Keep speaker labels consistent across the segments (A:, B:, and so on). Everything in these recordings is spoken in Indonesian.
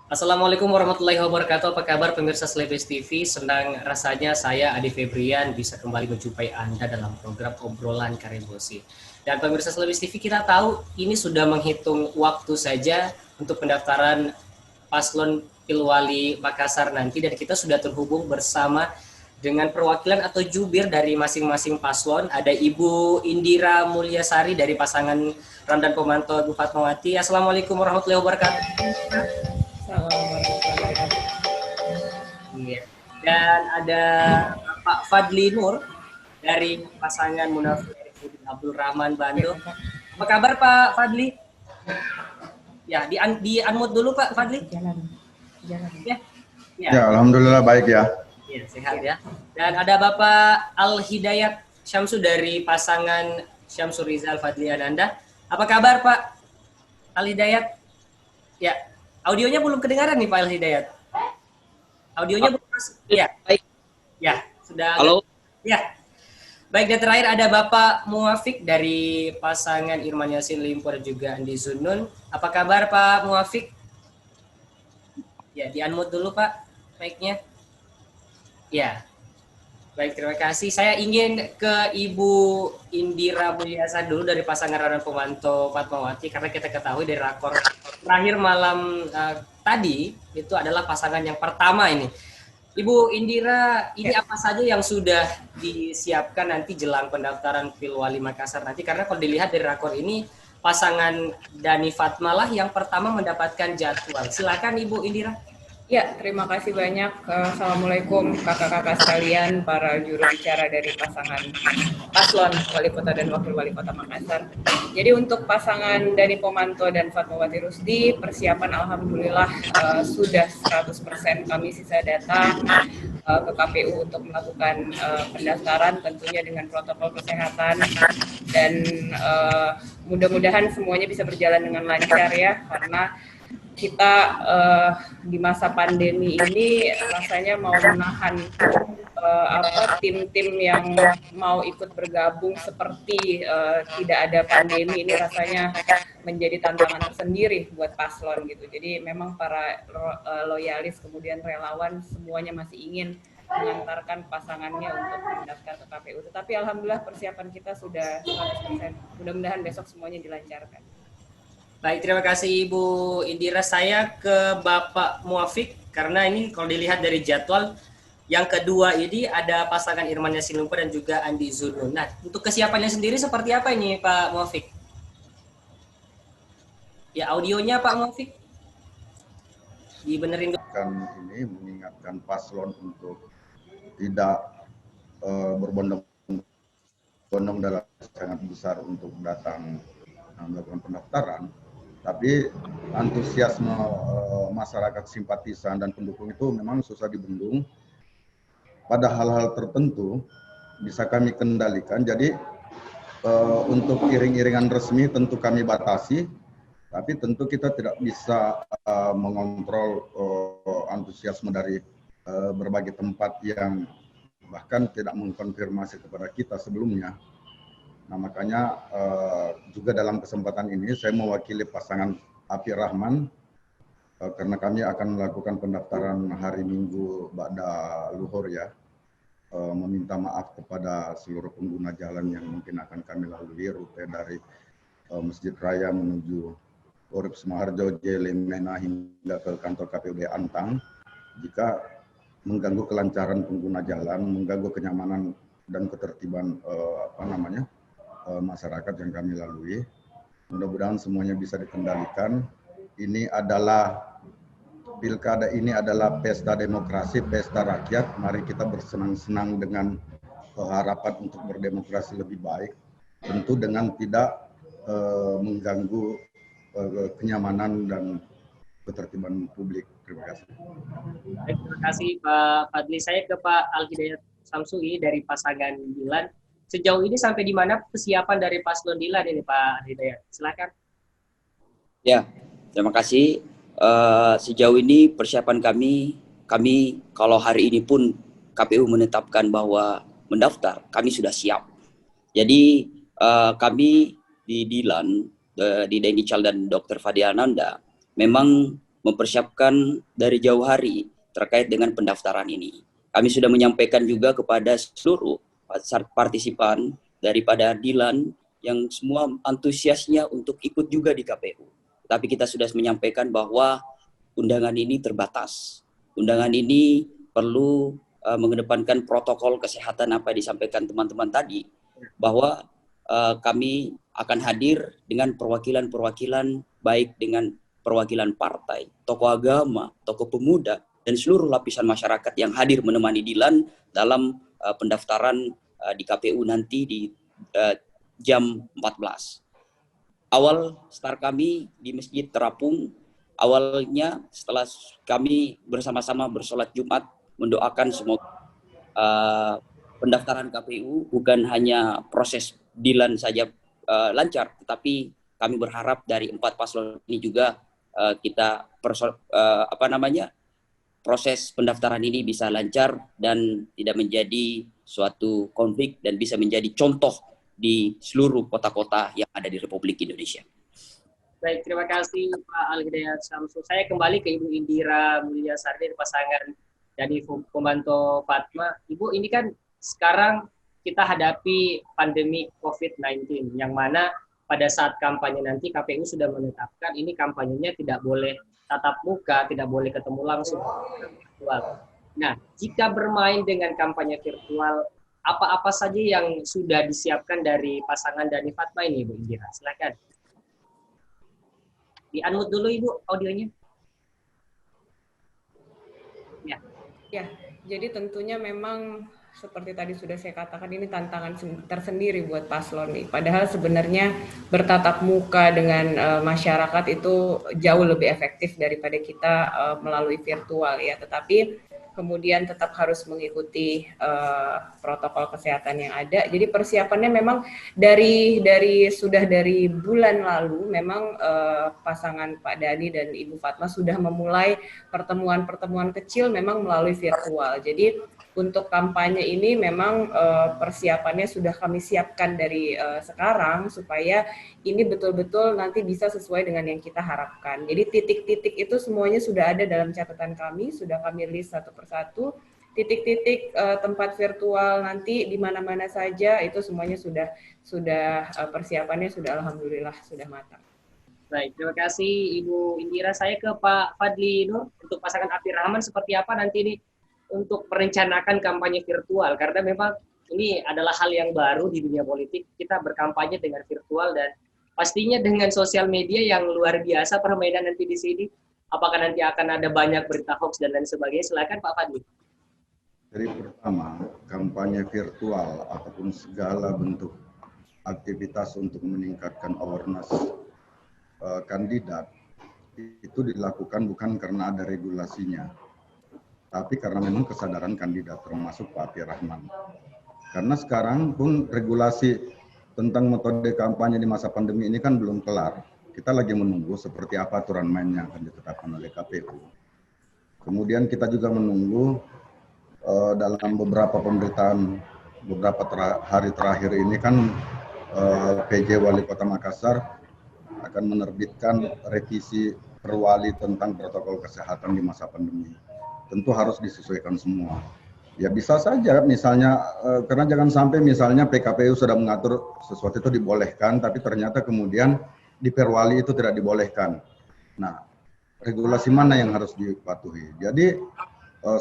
A: Assalamualaikum warahmatullahi wabarakatuh. Apa kabar pemirsa Slebes TV? Senang rasanya saya Adi Febrian bisa kembali menjumpai Anda dalam program obrolan Karebosi. Dan pemirsa Slebes TV, kita tahu ini sudah menghitung waktu saja untuk pendaftaran paslon Pilwali Makassar nanti, dan kita sudah terhubung bersama dengan perwakilan atau jubir dari masing-masing paslon. Ada Ibu Indira Mulyasari dari pasangan Ramdan Pomanto Bu Fatmawati. Assalamualaikum warahmatullahi wabarakatuh. Iya. Dan ada Pak Fadli Nur dari pasangan Munafir Abdul Rahman Bando. Apa kabar Pak Fadli? Ya, di unmute dulu Pak Fadli.
B: Jalan.
A: Ya.
C: Ya, alhamdulillah baik ya.
A: Iya, sehat ya. Dan ada Bapak Al Hidayat Syamsu dari pasangan Syamsur Rizal Fadli Ananda. Apa kabar Pak Al Hidayat? Ya, audionya belum kedengaran nih Pak Al Hidayat. Audionya belum masuk. Ya.
B: Baik.
A: Ya, sudah.
B: Halo.
A: Ya. Baik, dan terakhir ada Bapak Muafik dari pasangan Irman Yasin Limpo dan juga Andi Zunun. Apa kabar Pak Muafik? Ya, di-unmute dulu Pak mic-nya. Ya. Baik, terima kasih. Saya ingin ke Ibu Indira Mulyasa dulu dari pasangan Ramdan Pomanto Fatmawati, karena kita ketahui dari rakor terakhir malam tadi itu adalah pasangan yang pertama ini. Ibu Indira, ini apa saja yang sudah disiapkan nanti jelang pendaftaran Pilwali Makassar nanti? Karena kalau dilihat dari rakor ini, pasangan Dani Fatma lah yang pertama mendapatkan jadwal. Silakan Ibu Indira.
B: Ya, terima kasih banyak. Assalamualaikum kakak-kakak sekalian, para juru bicara dari pasangan paslon Wali Kota dan Wakil Wali Kota Makassar. Jadi untuk pasangan Dani Pomanto dan Fatmawati Rusdi, persiapan alhamdulillah sudah 100%. Kami sisa data ke KPU untuk melakukan pendaftaran tentunya dengan protokol kesehatan, dan mudah-mudahan semuanya bisa berjalan dengan lancar ya, karena kita di masa pandemi ini rasanya mau menahan tim-tim yang mau ikut bergabung seperti tidak ada pandemi ini rasanya menjadi tantangan tersendiri buat paslon gitu. Jadi memang para loyalis kemudian relawan semuanya masih ingin mengantarkan pasangannya untuk mendaftar ke KPU. Tetapi alhamdulillah persiapan kita sudah 100%. Mudah-mudahan besok semuanya dilancarkan.
A: Baik, terima kasih Ibu Indira. Saya ke Bapak Muafik, karena ini kalau dilihat dari jadwal, yang kedua ini ada pasangan Irman Yasin Limpo dan juga Andi Zunun. Nah, untuk kesiapannya sendiri seperti apa ini Pak Muafik? Ya, audionya Pak Muafik dibenerin dulu.
C: Ini mengingatkan paslon untuk tidak berbondong-bondong dalam sangat besar untuk datang melakukan pendaftaran. Tapi antusiasme masyarakat simpatisan dan pendukung itu memang susah dibendung. Pada hal-hal tertentu bisa kami kendalikan. Jadi untuk iring-iringan resmi tentu kami batasi, tapi tentu kita tidak bisa mengontrol antusiasme dari berbagai tempat yang bahkan tidak mengkonfirmasi kepada kita sebelumnya. Nah, makanya juga dalam kesempatan ini saya mewakili pasangan Api Rahman, karena kami akan melakukan pendaftaran hari Minggu ba'da luhur ya, meminta maaf kepada seluruh pengguna jalan yang mungkin akan kami lalui rute dari Masjid Raya menuju Urip Sumoharjo, Jelemena hingga ke kantor KPUD Antang. Jika mengganggu kelancaran pengguna jalan, mengganggu kenyamanan dan ketertiban masyarakat yang kami lalui, mudah-mudahan semuanya bisa dikendalikan. Ini adalah pilkada, ini adalah pesta demokrasi, pesta rakyat. Mari kita bersenang-senang dengan harapan untuk berdemokrasi lebih baik, tentu dengan tidak mengganggu kenyamanan dan ketertiban publik. Terima kasih.
A: Terima kasih Pak Fadli. Saya ke Pak Al Hidayat Samsui dari pasangan Dilan. Sejauh ini sampai di mana persiapan dari paslon Dilan ini Pak Hidayat? Silakan.
D: Ya, terima kasih. Sejauh ini persiapan kami kalau hari ini pun KPU menetapkan bahwa mendaftar, kami sudah siap. Jadi kami di Dilan, di Deni Cal dan Dr. Fadli Ananda, memang mempersiapkan dari jauh hari terkait dengan pendaftaran ini. Kami sudah menyampaikan juga kepada seluruh partisipan daripada Dilan yang semua antusiasnya untuk ikut juga di KPU. Tapi kita sudah menyampaikan bahwa undangan ini terbatas. Undangan ini perlu mengedepankan protokol kesehatan apa yang disampaikan teman-teman tadi, bahwa kami akan hadir dengan perwakilan-perwakilan, baik dengan perwakilan partai, tokoh agama, tokoh pemuda, dan seluruh lapisan masyarakat yang hadir menemani Dilan dalam pendaftaran di KPU nanti di jam 14. Awal start kami di Masjid Terapung, awalnya setelah kami bersama-sama bersolat Jumat, mendoakan semoga pendaftaran KPU bukan hanya proses Dilan saja lancar, tetapi kami berharap dari 4 paslon ini juga kita proses pendaftaran ini bisa lancar dan tidak menjadi suatu konflik dan bisa menjadi contoh di seluruh kota-kota yang ada di Republik Indonesia.
A: Baik, terima kasih Pak Al-Hidayat Syamsul. Saya kembali ke Ibu Indira Mulyasari dari pasangan dari Pembantu Fatma. Ibu, ini kan sekarang kita hadapi pandemi COVID-19, yang mana pada saat kampanye nanti KPU sudah menetapkan ini kampanyenya tidak boleh tatap muka, tidak boleh ketemu langsung, virtual. Nah, jika bermain dengan kampanye virtual, apa-apa saja yang sudah disiapkan dari pasangan Dani Fatma ini, Ibu Indira? Silakan. Di-unmute dulu Ibu audionya.
B: Ya, jadi tentunya memang seperti tadi sudah saya katakan, ini tantangan tersendiri buat paslon nih. Padahal sebenarnya bertatap muka dengan masyarakat itu jauh lebih efektif daripada kita melalui virtual ya. Tetapi kemudian tetap harus mengikuti protokol kesehatan yang ada. Jadi persiapannya memang dari bulan lalu memang pasangan Pak Dani dan Ibu Fatma sudah memulai pertemuan-pertemuan kecil memang melalui virtual. Jadi untuk kampanye ini memang persiapannya sudah kami siapkan dari sekarang supaya ini betul-betul nanti bisa sesuai dengan yang kita harapkan. Jadi titik-titik itu semuanya sudah ada dalam catatan kami, sudah kami list satu persatu. Titik-titik tempat virtual nanti di mana-mana saja itu semuanya sudah persiapannya sudah alhamdulillah sudah matang.
A: Baik, terima kasih Ibu Indira. Saya ke Pak Fadli Nur. Untuk pasangan Afi Rahman seperti apa nanti ini untuk merencanakan kampanye virtual, karena memang ini adalah hal yang baru di dunia politik, kita berkampanye dengan virtual dan pastinya dengan sosial media yang luar biasa permainan nanti di sini. Apakah nanti akan ada banyak berita hoax dan lain sebagainya? Silakan Pak Fadli.
C: Jadi pertama, kampanye virtual ataupun segala bentuk aktivitas untuk meningkatkan awareness kandidat itu dilakukan bukan karena ada regulasinya, tapi karena memang kesadaran kandidat termasuk Pak Afi Rahman. Karena sekarang pun regulasi tentang metode kampanye di masa pandemi ini kan belum kelar. Kita lagi menunggu seperti apa aturan mainnya akan ditetapkan oleh KPU. Kemudian kita juga menunggu dalam beberapa pemberitaan beberapa hari terakhir ini kan PJ Wali Kota Makassar akan menerbitkan revisi perwali tentang protokol kesehatan di masa pandemi. Tentu harus disesuaikan semua. Ya bisa saja misalnya, karena jangan sampai misalnya PKPU sudah mengatur sesuatu itu dibolehkan, tapi ternyata kemudian di perwali itu tidak dibolehkan. Nah, regulasi mana yang harus dipatuhi? Jadi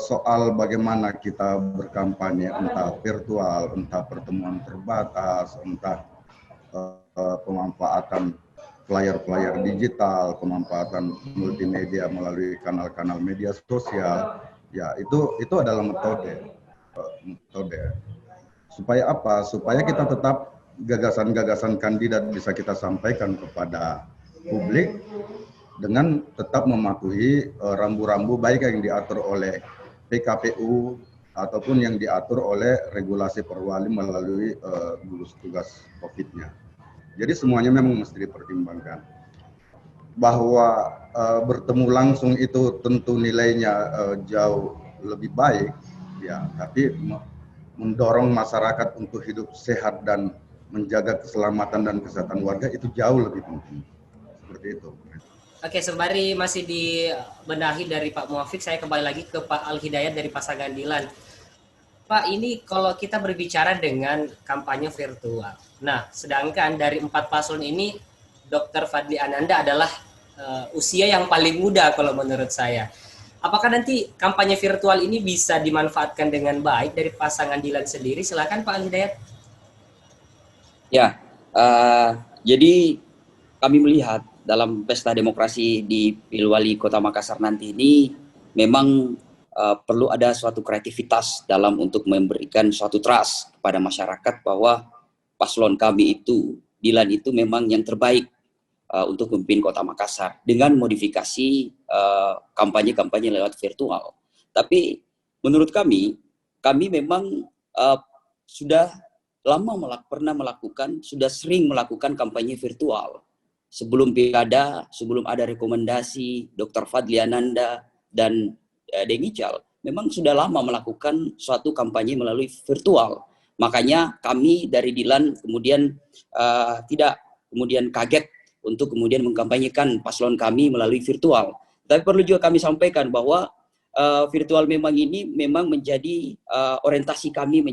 C: soal bagaimana kita berkampanye, entah virtual, entah pertemuan terbatas, entah pemanfaatan flyer-flyer digital, pemanfaatan multimedia melalui kanal-kanal media sosial, ya itu adalah metode. Supaya apa? Supaya kita tetap gagasan-gagasan kandidat bisa kita sampaikan kepada publik dengan tetap mematuhi rambu-rambu baik yang diatur oleh PKPU ataupun yang diatur oleh regulasi perwali melalui gugus tugas COVID-nya. Jadi semuanya memang mesti dipertimbangkan. Bahwa bertemu langsung itu tentu nilainya jauh lebih baik, ya. Tapi mendorong masyarakat untuk hidup sehat dan menjaga keselamatan dan kesehatan warga itu jauh lebih penting. Seperti itu.
A: Oke, sembari masih dibenahi dari Pak Muafik, saya kembali lagi ke Pak Al Hidayat dari pasangan Dilan. Pak, ini kalau kita berbicara dengan kampanye virtual. Nah, sedangkan dari 4 paslon ini, Dr. Fadli Ananda adalah usia yang paling muda kalau menurut saya. Apakah nanti kampanye virtual ini bisa dimanfaatkan dengan baik dari pasangan Dilan sendiri? Silakan Pak Al Hidayat.
D: Ya, jadi kami melihat dalam pesta demokrasi di Pilwali Kota Makassar nanti ini memang perlu ada suatu kreativitas dalam untuk memberikan suatu trust kepada masyarakat bahwa paslon kami itu, Dilan itu memang yang terbaik untuk memimpin Kota Makassar dengan modifikasi kampanye-kampanye lewat virtual. Tapi menurut kami memang sudah lama pernah melakukan, sudah sering melakukan kampanye virtual. Sebelum pilkada, sebelum ada rekomendasi Dr. Fadli Ananda dan Deng Ical, memang sudah lama melakukan suatu kampanye melalui virtual. Makanya kami dari Dilan kemudian tidak kemudian kaget untuk kemudian mengkampanyekan paslon kami melalui virtual. Tapi perlu juga kami sampaikan bahwa virtual memang ini memang menjadi orientasi kami,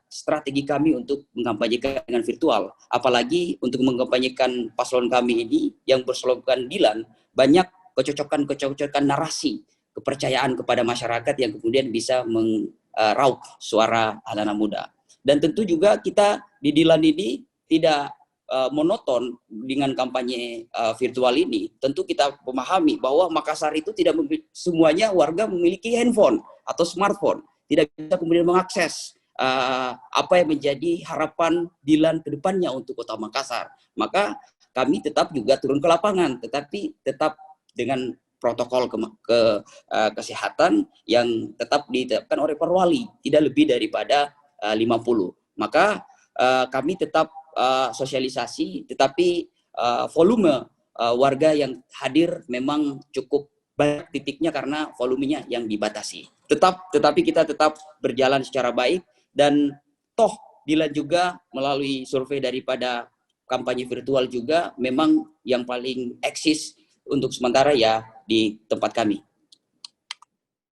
D: strategi kami untuk mengkampanyekan dengan virtual. Apalagi untuk mengkampanyekan paslon kami ini yang berslogan Dilan, banyak kecocokan narasi, kepercayaan kepada masyarakat yang kemudian bisa meraup suara anak-anak muda. Dan tentu juga kita di Dilan ini tidak monoton dengan kampanye virtual ini. Tentu kita memahami bahwa Makassar itu tidak semuanya warga memiliki handphone atau smartphone, tidak bisa kemudian mengakses apa yang menjadi harapan Dilan ke depannya untuk Kota Makassar. Maka kami tetap juga turun ke lapangan, tetapi tetap dengan protokol kesehatan yang tetap ditetapkan oleh Perwali, tidak lebih daripada 50. Maka kami tetap sosialisasi, tetapi volume warga yang hadir memang cukup banyak titiknya karena volumenya yang dibatasi. Tetapi kita tetap berjalan secara baik, dan toh Dilan juga melalui survei daripada kampanye virtual juga memang yang paling eksis untuk sementara ya di tempat kami.